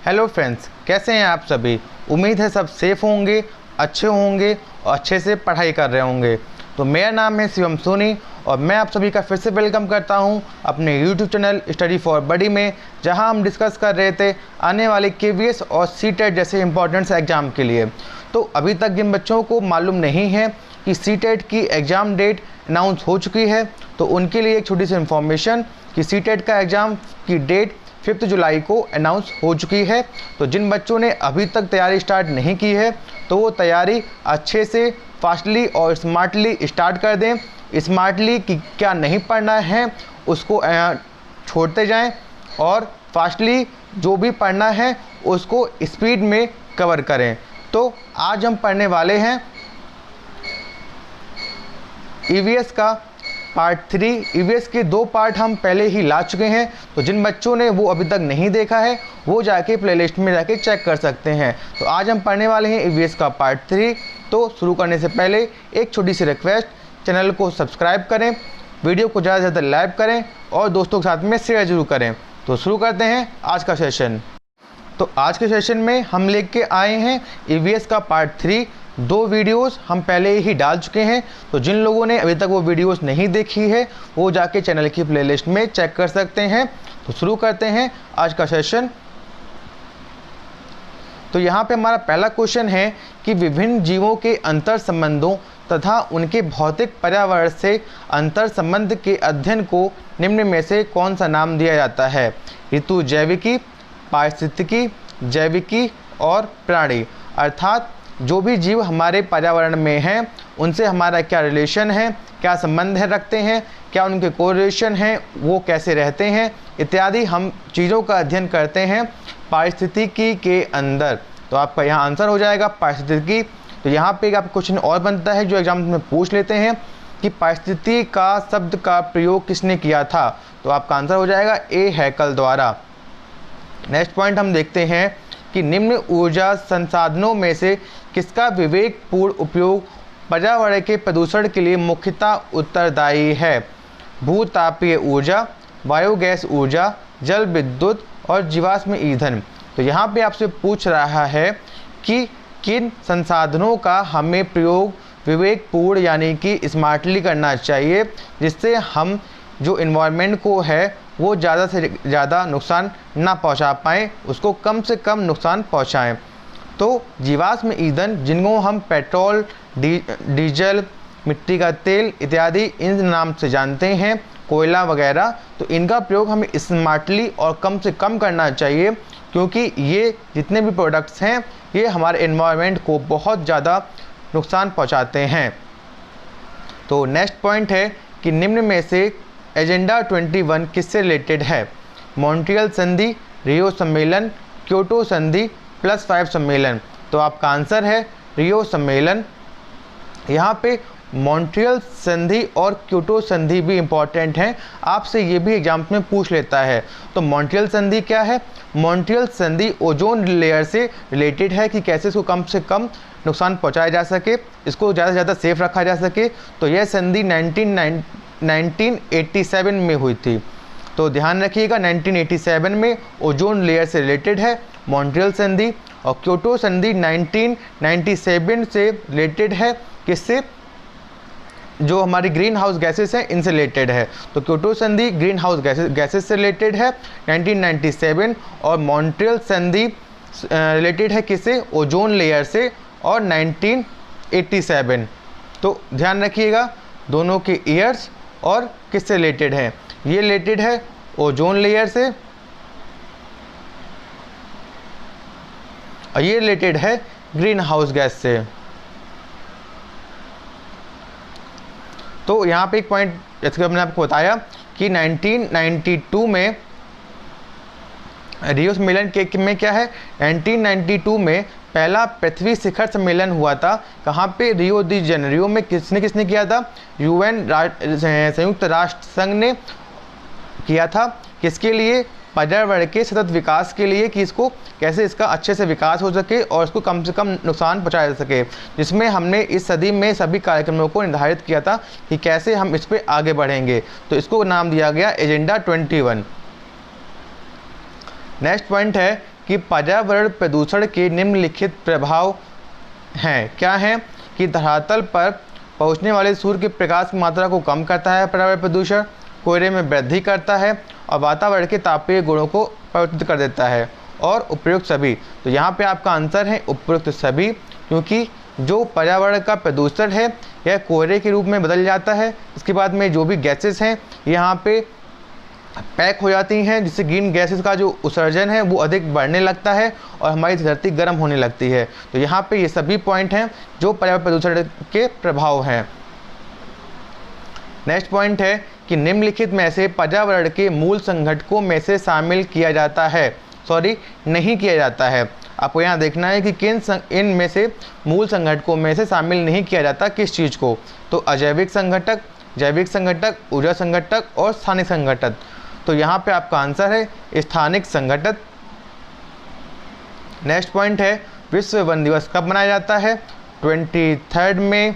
Hello friends, कैसे हैं आप सभी। उम्मीद है सब सेफ होंगे, अच्छे होंगे और अच्छे से पढ़ाई कर रहे होंगे। तो मेरा नाम है शिवम सोनी और मैं आप सभी का फिर से वेलकम करता हूं अपने यूट्यूब चैनल स्टडी फॉर बडी में, जहां हम डिस्कस कर रहे थे आने वाले केवीएस और सीटेट जैसे इंपॉर्टेंट एग्ज़ाम के लिए। तो अभी तक जिन बच्चों को मालूम नहीं है कि सीटेट की एग्ज़ाम डेट अनाउंस हो चुकी है, तो उनके लिए एक छोटी सी इन्फॉर्मेशन कि सीटेट का एग्ज़ाम की डेट 5 जुलाई को अनाउंस हो चुकी है। तो जिन बच्चों ने अभी तक तैयारी स्टार्ट नहीं की है, तो वो तैयारी अच्छे से फास्टली और स्मार्टली स्टार्ट कर दें। स्मार्टली कि क्या नहीं पढ़ना है उसको छोड़ते जाएं और फास्टली जो भी पढ़ना है उसको स्पीड में कवर करें। तो आज हम पढ़ने वाले हैं ईवीएस का पार्ट 3। ईवीएस के 2 पार्ट हम पहले ही ला चुके हैं, तो जिन बच्चों ने वो अभी तक नहीं देखा है वो जाके प्लेलिस्ट में जाके चेक कर सकते हैं। तो आज हम पढ़ने वाले हैं ईवीएस का पार्ट 3। तो शुरू करने से पहले एक छोटी सी रिक्वेस्ट, चैनल को सब्सक्राइब करें, वीडियो को ज़्यादा से ज़्यादा लाइक करें और दोस्तों के साथ में शेयर जरूर करें। तो शुरू करते हैं आज का सेशन। तो आज के सेशन में हम लेके आए हैं ईवीएस का पार्ट 3। 2 वीडियोस हम पहले ही डाल चुके हैं, तो जिन लोगों ने अभी तक वो वीडियोस नहीं देखी है वो जाके चैनल की प्लेलिस्ट में चेक कर सकते हैं। तो शुरू करते हैं आज का सेशन। तो यहाँ पे हमारा पहला क्वेश्चन है कि विभिन्न जीवों के अंतर संबंधों तथा उनके भौतिक पर्यावरण से अंतर संबंध के अध्ययन को निम्न में से कौन सा नाम दिया जाता है। ऋतु जैविकी, पारिस्थितिकी, जैविकी और प्राणी। अर्थात जो भी जीव हमारे पर्यावरण में हैं उनसे हमारा क्या रिलेशन है, क्या संबंध है रखते हैं, क्या उनके कोरिलेशन हैं, वो कैसे रहते हैं इत्यादि हम चीज़ों का अध्ययन करते हैं पारिस्थितिकी के अंदर। तो आपका यहाँ आंसर हो जाएगा पारिस्थितिकी। तो यहाँ पे आपका क्वेश्चन और बनता है जो एग्जाम में पूछ लेते हैं कि पारिस्थितिकी का शब्द का प्रयोग किसने किया था। तो आपका आंसर हो जाएगा ए हैकल द्वारा। नेक्स्ट पॉइंट हम देखते हैं कि निम्न ऊर्जा संसाधनों में से किसका विवेकपूर्ण उपयोग पर्यावरण के प्रदूषण के लिए मुख्यतः उत्तरदायी है। भूतापीय ऊर्जा, बायोगैस ऊर्जा, जल विद्युत और जीवाश्म ईंधन। तो यहाँ पे आपसे पूछ रहा है कि किन संसाधनों का हमें प्रयोग विवेकपूर्ण यानी कि स्मार्टली करना चाहिए, जिससे हम जो इन्वायरमेंट को है वो ज़्यादा से ज़्यादा नुकसान ना पहुंचा पाएँ, उसको कम से कम नुकसान पहुंचाएं। तो जीवाश्म ईंधन जिनको हम पेट्रोल, डीजल, मिट्टी का तेल इत्यादि इन नाम से जानते हैं, कोयला वगैरह, तो इनका प्रयोग हमें स्मार्टली और कम से कम करना चाहिए, क्योंकि ये जितने भी प्रोडक्ट्स हैं ये हमारे एनवायरनमेंट को बहुत ज़्यादा नुकसान पहुंचाते हैं। तो नेक्स्ट पॉइंट है कि निम्न में से एजेंडा 21 किससे रिलेटेड है। मॉन्ट्रियल संधि, रियो सम्मेलन, क्योटो संधि, +5 सम्मेलन। तो आपका आंसर है रियो सम्मेलन। यहाँ पे मॉन्ट्रियल संधि और क्योटो संधि भी इम्पॉर्टेंट हैं, आपसे ये भी एग्जाम में पूछ लेता है। तो मॉन्ट्रियल संधि क्या है। मॉन्ट्रियल संधि ओजोन लेयर से रिलेटेड है कि कैसे इसको कम से कम नुकसान पहुँचाया जा सके, इसको ज़्यादा से ज़्यादा सेफ रखा जा सके। तो यह संधि 1987 में हुई थी। तो ध्यान रखिएगा 1987 में ओजोन लेयर से रिलेटेड है मॉन्ट्रियल संधि, और क्योटो संधि 1997 से रिलेटेड है किससे, जो हमारी ग्रीन हाउस गैसेस हैं इनसे रिलेटेड है। तो क्योटो संधि ग्रीन हाउस गैसेस से रिलेटेड है 1997, और मॉन्ट्रियल संधि रिलेटेड है किससे, ओजोन लेयर से, और 1987। तो ध्यान रखिएगा दोनों के ईयर्स और किससे रिलेटेड है। ये रिलेटेड है ओजोन लेयर से और ये रिलेटेड है ग्रीन हाउस गैस से। तो यहाँ पे एक पॉइंट जैसे कि मैंने आपको बताया कि 1992 में रियो सम्मेलन के में क्या है, 1992 में पहला पृथ्वी शिखर सम्मेलन हुआ था। कहाँ पे, रियो दी जेनेरियो में। किसने किया था, यूएन संयुक्त राष्ट्र संघ ने किया था। किसके लिए, पर्यावरण के सतत विकास के लिए, कि इसको कैसे इसका अच्छे से विकास हो सके और इसको कम से कम नुकसान पहुंचाया जा सके, जिसमें हमने इस सदी में सभी कार्यक्रमों को निर्धारित किया था कि कैसे हम इस पर आगे बढ़ेंगे। तो इसको नाम दिया गया एजेंडा 21। नेक्स्ट पॉइंट है कि पर्यावरण प्रदूषण के निम्नलिखित प्रभाव हैं। क्या हैं कि धरातल पर पहुंचने वाले सूर्य के प्रकाश की मात्रा को कम करता है पर्यावरण प्रदूषण, कोयले में वृद्धि करता है और वातावरण के तापीय गुणों को परिवर्तित कर देता है, और उपयुक्त सभी। तो यहाँ पे आपका आंसर है उपयुक्त सभी, क्योंकि जो पर्यावरण का प्रदूषण है यह कोयले के रूप में बदल जाता है। इसके बाद में जो भी गैसेस हैं यहाँ पे पैक हो जाती हैं, जिससे ग्रीन गैसेस का जो उत्सर्जन है वो अधिक बढ़ने लगता है और हमारी धरती गर्म होने लगती है। तो यहाँ पे ये सभी पॉइंट हैं जो पर्यावरण प्रदूषण के प्रभाव हैं। नेक्स्ट पॉइंट है कि निम्नलिखित में से पर्यावरण के मूल संघटकों में से शामिल किया जाता है, नहीं किया जाता है। आपको यहाँ देखना है कि किन इनमें से मूल संघटकों में से शामिल नहीं किया जाता किस चीज़ को। तो अजैविक संघटक, जैविक संघटक, ऊर्जा संघटक और स्थानिक संघटक। तो यहाँ पे आपका आंसर है स्थानिक संघटक। नेक्स्ट पॉइंट है विश्व वन दिवस कब मनाया जाता है? 23 मई,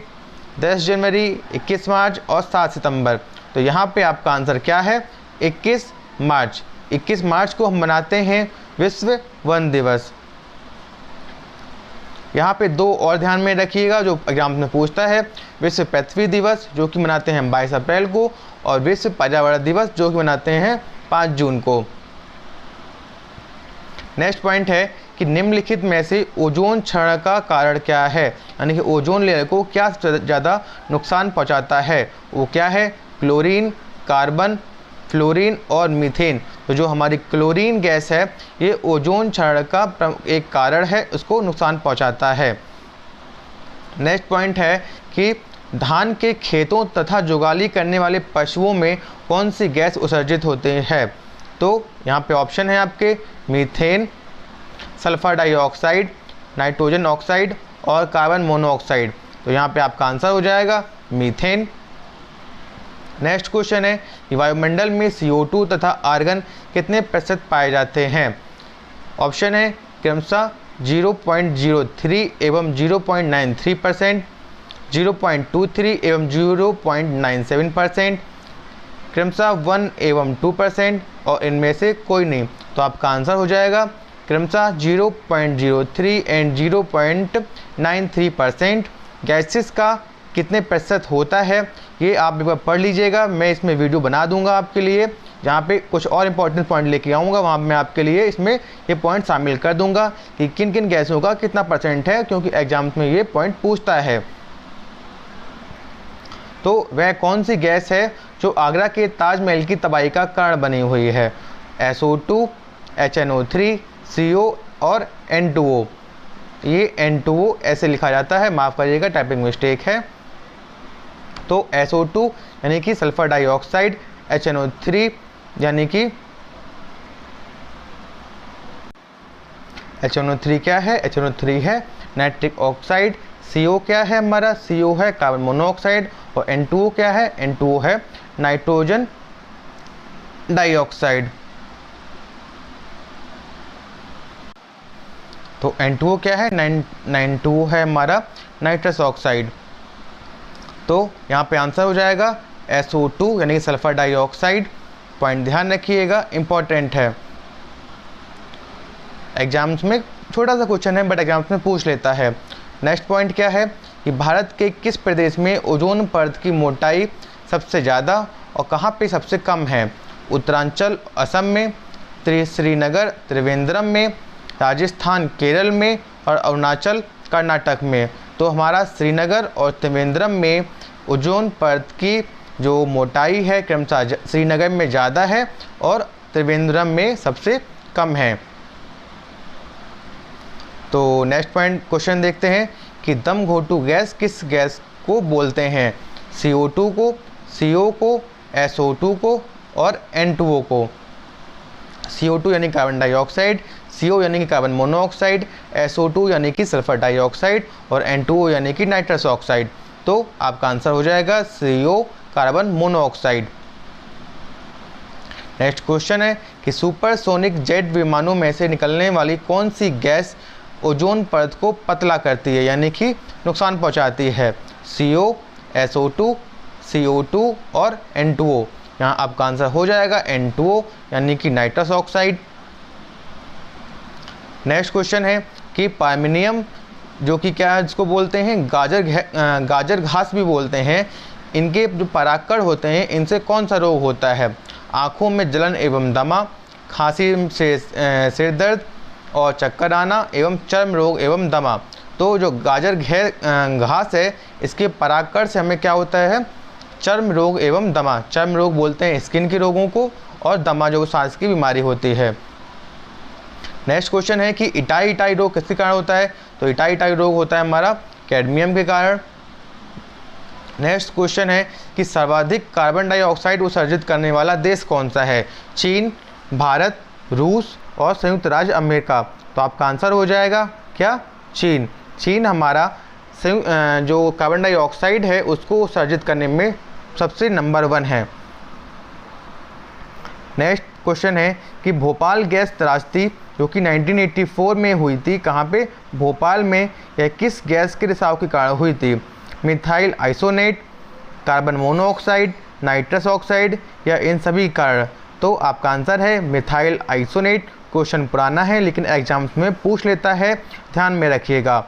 10 जनवरी, 21 मार्च और 7 सितंबर। तो यहाँ पे आपका आंसर क्या है? 21 मार्च। 21 मार्च को हम मनाते हैं विश्व वन दिवस। यहाँ पे दो और ध्यान में रखिएगा जो एग्जाम में पूछता है, विश्व पृथ्वी दिवस जो कि मनाते हैं 22 अप्रैल को, और विश्व पर्यावरण दिवस जो कि मनाते हैं 5 जून को। नेक्स्ट पॉइंट है कि निम्नलिखित में से ओजोन क्षरण का कारण क्या है, यानी कि ओजोन लेयर को क्या ज़्यादा नुकसान पहुंचाता है। वो क्या है? क्लोरीन, कार्बन, फ्लोरीन और मीथेन। तो जो हमारी क्लोरीन गैस है ये ओजोन क्षरण का एक कारण है, उसको नुकसान पहुंचाता है। नेक्स्ट पॉइंट है कि धान के खेतों तथा जुगाली करने वाले पशुओं में कौन सी गैस उत्सर्जित होते हैं? तो यहाँ पे ऑप्शन है आपके methane, sulphur dioxide, nitrogen oxide और कार्बन मोनोऑक्साइड। तो यहाँ पे आपका आंसर हो जाएगा मीथेन। नेक्स्ट क्वेश्चन है कि वायुमंडल में CO2 तथा आर्गन कितने प्रतिशत पाए जाते हैं? ऑप्शन है क्रमशः 0.03 एवं 0.93%, 0.23 एवं 0.97%, क्रमशः 1 एवं 2% और इनमें से कोई नहीं। तो आपका आंसर हो जाएगा क्रमशः 0.03 एंड 0.93%। गैसेस का कितने प्रतिशत होता है ये आप एक बार पढ़ लीजिएगा। मैं इसमें वीडियो बना दूंगा आपके लिए, जहाँ पे कुछ और इम्पोर्टेंट पॉइंट लेके आऊँगा, वहाँ मैं आपके लिए इसमें ये पॉइंट शामिल कर दूंगा कि किन किन गैसों का कितना परसेंट है, क्योंकि एग्जाम में ये पॉइंट पूछता है। तो वह कौन सी गैस है जो आगरा के ताजमहल की तबाही का कारण बनी हुई है? SO2, HNO3, CO और N2O। ये N2O ऐसे लिखा जाता है, माफ़ करिएगा टाइपिंग मिस्टेक है। तो SO2 यानी कि सल्फर डाइऑक्साइड, HNO3 यानी कि HNO3 क्या है? HNO3 है नाइट्रिक ऑक्साइड। CO क्या है हमारा? CO है कार्बन मोनोऑक्साइड। और N2O क्या है? N2O है नाइट्रोजन डाइऑक्साइड। तो N2O क्या है? 9(2O) है हमारा नाइट्रस ऑक्साइड। तो यहाँ पे आंसर हो जाएगा SO2 यानी कि सल्फर डाइऑक्साइड। पॉइंट ध्यान रखिएगा, इम्पॉर्टेंट है। एग्जाम्स में छोटा सा क्वेश्चन है बट एग्जाम्स में पूछ लेता है। नेक्स्ट पॉइंट क्या है कि भारत के किस प्रदेश में ओजोन परत की मोटाई सबसे ज़्यादा और कहाँ पे सबसे कम है? उत्तरांचल असम में, श्रीनगर त्रिवेंद्रम में, राजस्थान केरल में और अरुणाचल कर्नाटक में। तो हमारा श्रीनगर और त्रिवेंद्रम में ओजोन परत की जो मोटाई है क्रमशः श्रीनगर में ज़्यादा है और त्रिवेंद्रम में सबसे कम है। तो नेक्स्ट पॉइंट क्वेश्चन देखते हैं कि दम घोटू गैस किस गैस को बोलते हैं? CO2 को, CO को, SO2 को और N2O को। CO2 यानी कार्बन डाइऑक्साइड, CO यानी कि कार्बन मोनोऑक्साइड, SO2 यानी कि सल्फर डाइऑक्साइड और N2O यानी कि नाइट्रस ऑक्साइड। तो आपका आंसर हो जाएगा CO carbon monoxide. Next question है कि सुपरसोनिक जेट विमानों में से निकलने वाली कौन सी गैस ओजोन परत को पतला करती है यानी कि नुकसान पहुंचाती है? CO, SO2, CO2 और N2O। यहाँ आपका आंसर हो जाएगा N2O यानी कि नाइट्रस ऑक्साइड। नेक्स्ट क्वेश्चन है कि पार्मिनियम जो कि क्या है, जिसको बोलते हैं गाजर घास भी बोलते हैं, इनके जो परागकण होते हैं इनसे कौन सा रोग होता है? आँखों में जलन एवं दमा, खांसी से सिर दर्द और चक्कर आना एवं चर्म रोग एवं दमा। तो जो गाजर घास है इसके परागकण से हमें क्या होता है? चर्म रोग एवं दमा। चर्म रोग बोलते हैं स्किन के रोगों को, और दमा जो सांस की बीमारी होती है। नेक्स्ट क्वेश्चन है कि इटाई रोग किसके कारण होता है? तो इटाई रोग होता है हमारा कैडमियम के कारण। नेक्स्ट क्वेश्चन है कि सर्वाधिक कार्बन डाइऑक्साइड उत्सर्जित करने वाला देश कौन सा है? चीन, भारत, रूस और संयुक्त राज्य अमेरिका। तो आपका आंसर हो जाएगा क्या? चीन। चीन हमारा जो कार्बन डाइऑक्साइड है उसको उत्सर्जित करने में सबसे नंबर 1 है। नेक्स्ट क्वेश्चन है कि भोपाल गैस त्रासदी जो कि 1984 में हुई थी, कहाँ पे? भोपाल में। यह किस गैस के रिसाव के कारण हुई थी? Methyl isocyanate, carbon monoxide, nitrous oxide या इन सभी कारण? तो आपका आंसर है मिथाइल आइसोनेट। क्वेश्चन पुराना है लेकिन एग्जाम्स में पूछ लेता है, ध्यान में रखिएगा।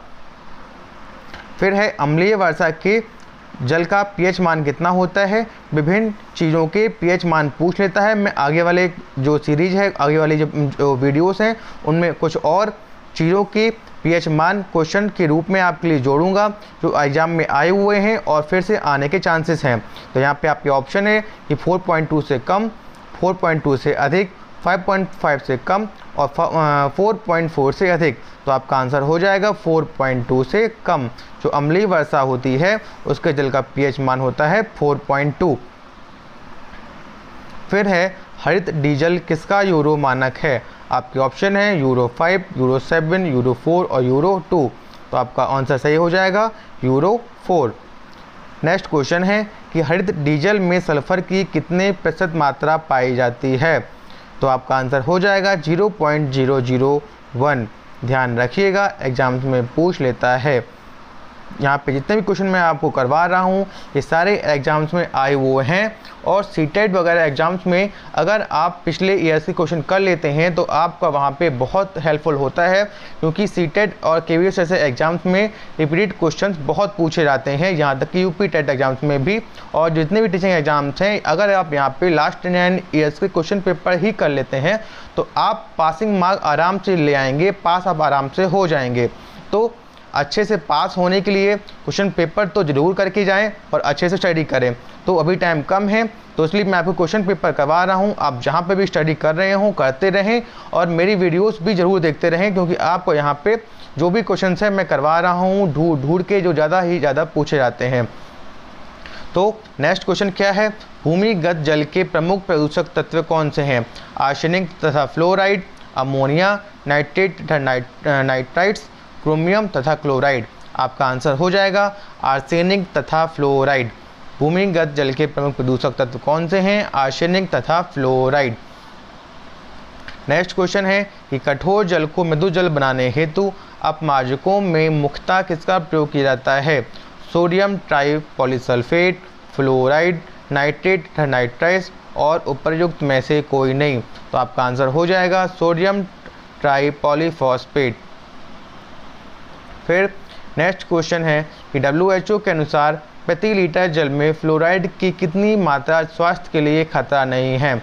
फिर है अम्लीय वर्षा के जल का पीएच मान कितना होता है? विभिन्न चीज़ों के पीएच मान पूछ लेता है। मैं आगे वाले जो सीरीज है, आगे वाली जो वीडियोस हैं उनमें कुछ और चीज़ों के पीएच मान क्वेश्चन के रूप में आपके लिए जोड़ूंगा जो एग्जाम में आए हुए हैं और फिर से आने के चांसेस हैं। तो यहाँ पे आपके ऑप्शन है कि 4.2 से कम, 4.2 से अधिक, 5.5 से कम और 4.4 से अधिक। तो आपका आंसर हो जाएगा 4.2 से कम। जो अम्लीय वर्षा होती है उसके जल का पीएच मान होता है 4.2। फिर है हरित डीजल किसका यूरो मानक है? आपके ऑप्शन है यूरो 5, यूरो 7, यूरो 4 और यूरो 2। तो आपका आंसर सही हो जाएगा यूरो 4। नेक्स्ट क्वेश्चन है कि हरित डीजल में सल्फर की कितने प्रतिशत मात्रा पाई जाती है? तो आपका आंसर हो जाएगा 0.001। ध्यान रखिएगा, एग्जाम्स में पूछ लेता है। यहाँ पे जितने भी क्वेश्चन मैं आपको करवा रहा हूँ ये सारे एग्जाम्स में आए हुए हैं। और सीटेट वगैरह एग्जाम्स में अगर आप पिछले ईयर्स के क्वेश्चन कर लेते हैं तो आपका वहाँ पे बहुत हेल्पफुल होता है, क्योंकि सीटेट और केवीएस जैसे एग्जाम्स में रिपीटेड क्वेश्चंस बहुत पूछे जाते हैं, यहाँ तक कि यूपी टेट एग्जाम्स में भी। और जितने भी टीचिंग एग्जाम्स हैं, अगर आप यहाँ पे लास्ट 9 ईयर्स के क्वेश्चन पेपर ही कर लेते हैं तो आप पासिंग मार्क आराम से ले आएंगे, पास आप आराम से हो जाएंगे। तो अच्छे से पास होने के लिए क्वेश्चन पेपर तो ज़रूर करके जाएं और अच्छे से स्टडी करें। तो अभी टाइम कम है तो इसलिए मैं आपको क्वेश्चन पेपर करवा रहा हूं। आप जहां पे भी स्टडी कर रहे हो करते रहें और मेरी वीडियोस भी ज़रूर देखते रहें, क्योंकि आपको यहां पे जो भी क्वेश्चन है मैं करवा रहा हूं ढूंढ के जो ज़्यादा पूछे जाते हैं। तो नेक्स्ट क्वेश्चन क्या है? भूमिगत जल के प्रमुख प्रदूषक तत्व कौन से हैं? आर्सेनिक तथा फ्लोराइड, अमोनिया, नाइट्रेट तथा नाइट्राइट्स, क्रोमियम तथा क्लोराइड। आपका आंसर हो जाएगा आर्सेनिक तथा फ्लोराइड। भूमिगत जल के प्रमुख प्रदूषक तत्व कौन से हैं? आर्सेनिक तथा फ्लोराइड। नेक्स्ट क्वेश्चन है कि कठोर जल को मृदु जल बनाने हेतु अपमार्जकों में मुख्यतः किसका प्रयोग किया जाता है? सोडियम ट्राइपॉलीसल्फेट, फ्लोराइड, नाइट्रेट तथा नाइट्राइट्स और उपर्युक्त में से कोई नहीं। तो आपका आंसर हो जाएगा सोडियम ट्राइपॉलीफॉस्फेट। फिर नेक्स्ट क्वेश्चन है कि WHO के अनुसार प्रति लीटर जल में फ्लोराइड की कितनी मात्रा स्वास्थ्य के लिए खतरा नहीं है?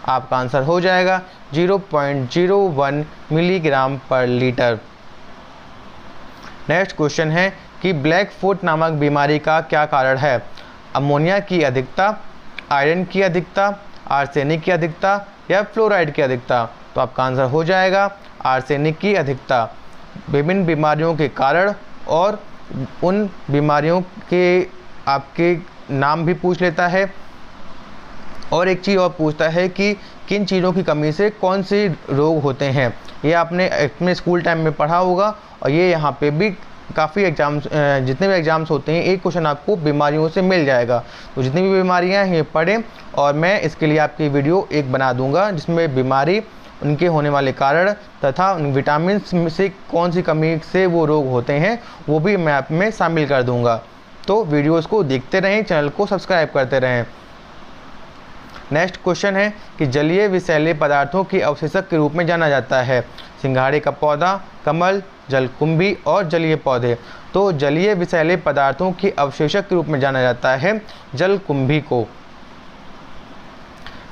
आपका आंसर हो जाएगा 0.01 मिलीग्राम पर लीटर। नेक्स्ट क्वेश्चन है कि ब्लैक फुट नामक बीमारी का क्या कारण है? अमोनिया की अधिकता, आयरन की अधिकता, आर्सेनिक की अधिकता या फ्लोराइड की अधिकता? तो आपका आंसर हो जाएगा आर्सेनिक की अधिकता। विभिन्न बीमारियों के कारण और उन बीमारियों के आपके नाम भी पूछ लेता है, और एक चीज़ और पूछता है कि किन चीज़ों की कमी से कौन से रोग होते हैं। ये आपने अपने स्कूल टाइम में पढ़ा होगा, और ये यहाँ पे भी काफ़ी एग्जाम्स, जितने भी एग्जाम्स होते हैं एक क्वेश्चन आपको बीमारियों से मिल जाएगा। तो जितनी भी बीमारियाँ हैं ये पढ़ें, और मैं इसके लिए आपकी वीडियो एक बना दूँगा जिसमें बीमारी, उनके होने वाले कारण तथा विटामिन से कौन सी कमी से वो रोग होते हैं वो भी मैं आप में शामिल कर दूंगा। तो वीडियोस को देखते रहें, चैनल को सब्सक्राइब करते रहें। नेक्स्ट क्वेश्चन है कि जलीय विषैले पदार्थों के अवशेषक के रूप में जाना जाता है सिंघाड़े का पौधा, कमल, जलकुंभी और जलीय पौधे। तो जलीय विषैले पदार्थों के अवशेषक के रूप में जाना जाता है जलकुंभी को।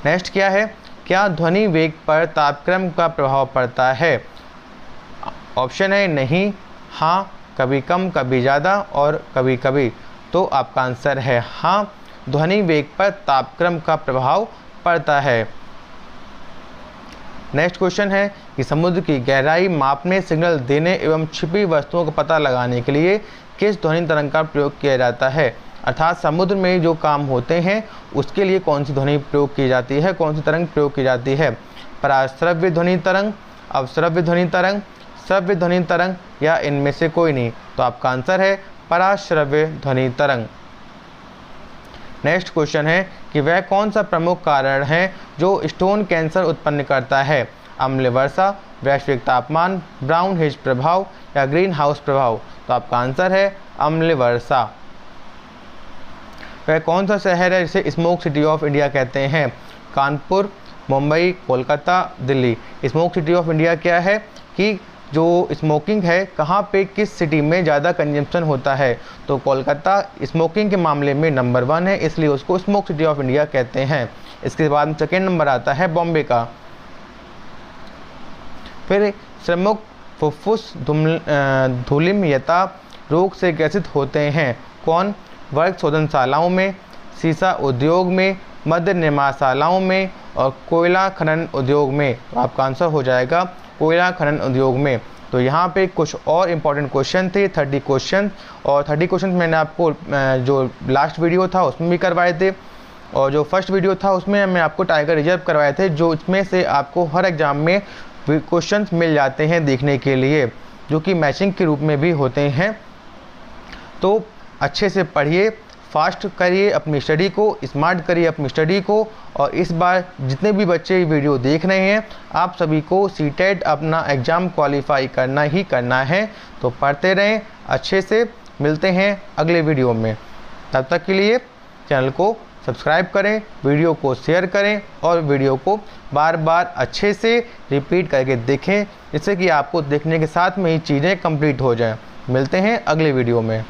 नेक्स्ट क्या है, क्या ध्वनि वेग पर तापक्रम का प्रभाव पड़ता है? ऑप्शन है नहीं, हाँ, कभी कम, कभी ज़्यादा और कभी कभी। तो आपका आंसर है हाँ, ध्वनि वेग पर तापक्रम का प्रभाव पड़ता है। नेक्स्ट क्वेश्चन है कि समुद्र की गहराई मापने, सिग्नल देने एवं छिपी वस्तुओं का पता लगाने के लिए किस ध्वनि तरंग का प्रयोग किया जाता है? अर्थात समुद्र में जो काम होते हैं उसके लिए कौन सी ध्वनि प्रयोग की जाती है, कौन सी तरंग प्रयोग की जाती है? पराश्रव्य ध्वनि तरंग, अवश्रव्य ध्वनि तरंग, श्रव्य ध्वनि तरंग या इनमें से कोई नहीं? तो आपका आंसर है पराश्रव्य ध्वनि तरंग। नेक्स्ट क्वेश्चन है कि वह कौन सा प्रमुख कारण है जो स्टोन कैंसर उत्पन्न करता है? अम्ल वर्षा, वैश्विक तापमान, ब्राउन हेज प्रभाव या ग्रीन हाउस प्रभाव? तो आपका आंसर है अम्ल वर्षा। वह कौन सा शहर है जिसे स्मोक सिटी ऑफ इंडिया कहते हैं? Kanpur, Mumbai, Kolkata, Delhi. Smoke city of India क्या है कि जो स्मोकिंग है कहाँ पे, किस सिटी में ज़्यादा कंजम्पशन होता है? तो कोलकाता स्मोकिंग के मामले में नंबर 1 है, इसलिए उसको स्मोक सिटी ऑफ इंडिया कहते हैं। इसके बाद सेकेंड नंबर आता है बॉम्बे का। फिर श्रमुक फुफ्फुस धूलिमयता रोग से ग्रसित होते हैं कौन? वर्ग शोधनशालाओं में, सीसा उद्योग में, मद्य निर्माणशालाओं में और कोयला खनन उद्योग में। तो आपका आंसर हो जाएगा कोयला खनन उद्योग में। तो यहाँ पे कुछ और इम्पॉर्टेंट क्वेश्चन थे, 30 क्वेश्चन, और 30 क्वेश्चन मैंने आपको जो लास्ट वीडियो था उसमें भी करवाए थे, और जो फर्स्ट वीडियो था उसमें मैं आपको टाइगर रिजर्व करवाए थे, जो इसमें से आपको हर एग्ज़ाम में क्वेश्चंस मिल जाते हैं देखने के लिए, जो कि मैचिंग के रूप में भी होते हैं। तो अच्छे से पढ़िए, फास्ट करिए अपनी स्टडी को, स्मार्ट करिए अपनी स्टडी को। और इस बार जितने भी बच्चे वीडियो देख रहे हैं, आप सभी को सीटेट अपना एग्ज़ाम क्वालिफाई करना ही करना है। तो पढ़ते रहें अच्छे से। मिलते हैं अगले वीडियो में, तब तक के लिए चैनल को सब्सक्राइब करें, वीडियो को शेयर करें और वीडियो को बार बार अच्छे से रिपीट करके देखें, जिससे कि आपको देखने के साथ में ही चीज़ें कंप्लीट हो जाएं। मिलते हैं अगले वीडियो में।